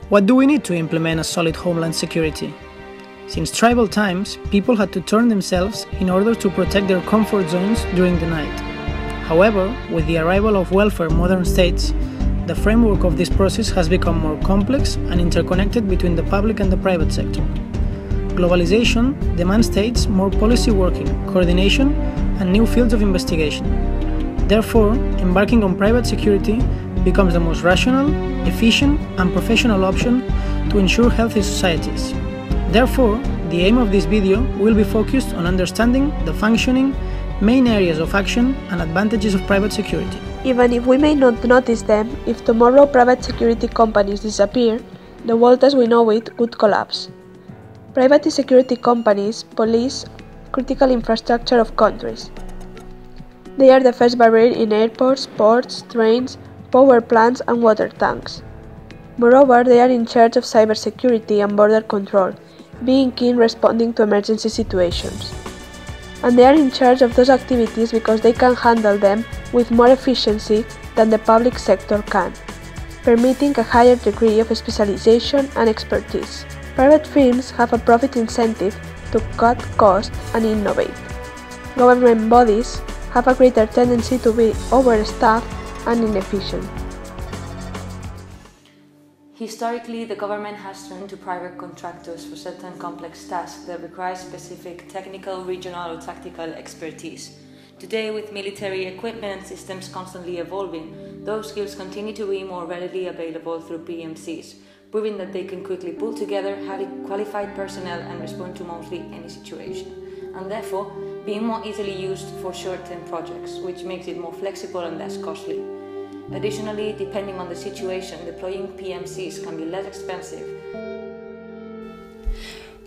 What do we need to implement a solid homeland security? Since tribal times, people had to turn themselves in order to protect their comfort zones during the night. However, with the arrival of welfare modern states, the framework of this process has become more complex and interconnected between the public and the private sector. Globalization demands states more policy working, coordination, and new fields of investigation. Therefore, embarking on private security becomes the most rational, efficient, and professional option to ensure healthy societies. Therefore, the aim of this video will be focused on understanding the functioning, main areas of action, and advantages of private security. Even if we may not notice them, if tomorrow private security companies disappear, the world as we know it would collapse. Private security companies police critical infrastructure of countries. They are the first barrier in airports, ports, trains, power plants, and water tanks. Moreover, they are in charge of cybersecurity and border control, being key in responding to emergency situations. And they are in charge of those activities because they can handle them with more efficiency than the public sector can, permitting a higher degree of specialization and expertise. Private firms have a profit incentive to cut costs and innovate. Government bodies have a greater tendency to be overstaffed and inefficient. Historically, the government has turned to private contractors for certain complex tasks that require specific technical, regional, or tactical expertise. Today, with military equipment and systems constantly evolving, those skills continue to be more readily available through PMCs, proving that they can quickly pull together highly qualified personnel and respond to mostly any situation, and therefore being more easily used for short-term projects, which makes it more flexible and less costly. Additionally, depending on the situation, deploying PMCs can be less expensive.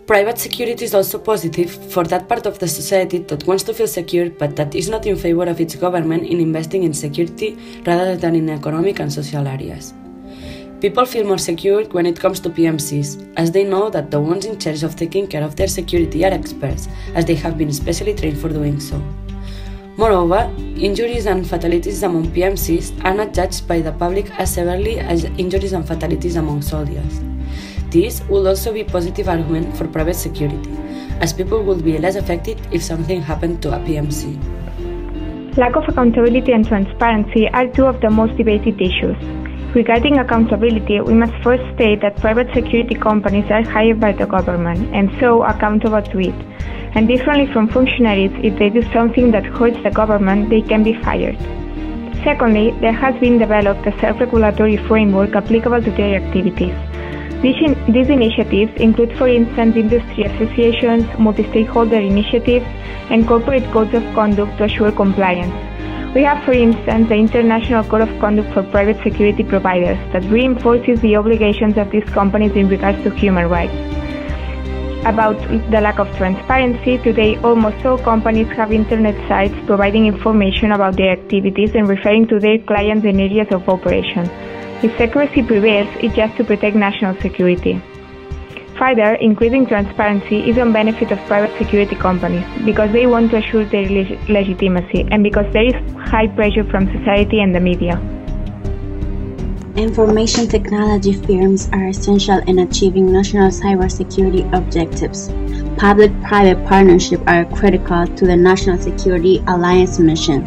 Private security is also positive for that part of the society that wants to feel secure but that is not in favor of its government in investing in security rather than in economic and social areas. People feel more secure when it comes to PMCs, as they know that the ones in charge of taking care of their security are experts, as they have been specially trained for doing so. Moreover, injuries and fatalities among PMCs are not judged by the public as severely as injuries and fatalities among soldiers. This will also be a positive argument for private security, as people will be less affected if something happened to a PMC. Lack of accountability and transparency are two of the most debated issues. Regarding accountability, we must first state that private security companies are hired by the government and so accountable to it. And differently from functionaries, if they do something that hurts the government, they can be fired. Secondly, there has been developed a self-regulatory framework applicable to their activities. These initiatives include, for instance, industry associations, multi-stakeholder initiatives, and corporate codes of conduct to assure compliance. We have, for instance, the International Code of Conduct for Private Security Providers that reinforces the obligations of these companies in regards to human rights. About the lack of transparency, today almost all companies have internet sites providing information about their activities and referring to their clients and areas of operation. If secrecy prevails, it's just to protect national security. Further, increasing transparency is on benefit of private security companies because they want to assure their legitimacy and because there is high pressure from society and the media. Information technology firms are essential in achieving national cybersecurity objectives. Public-private partnerships are critical to the National Security Alliance mission.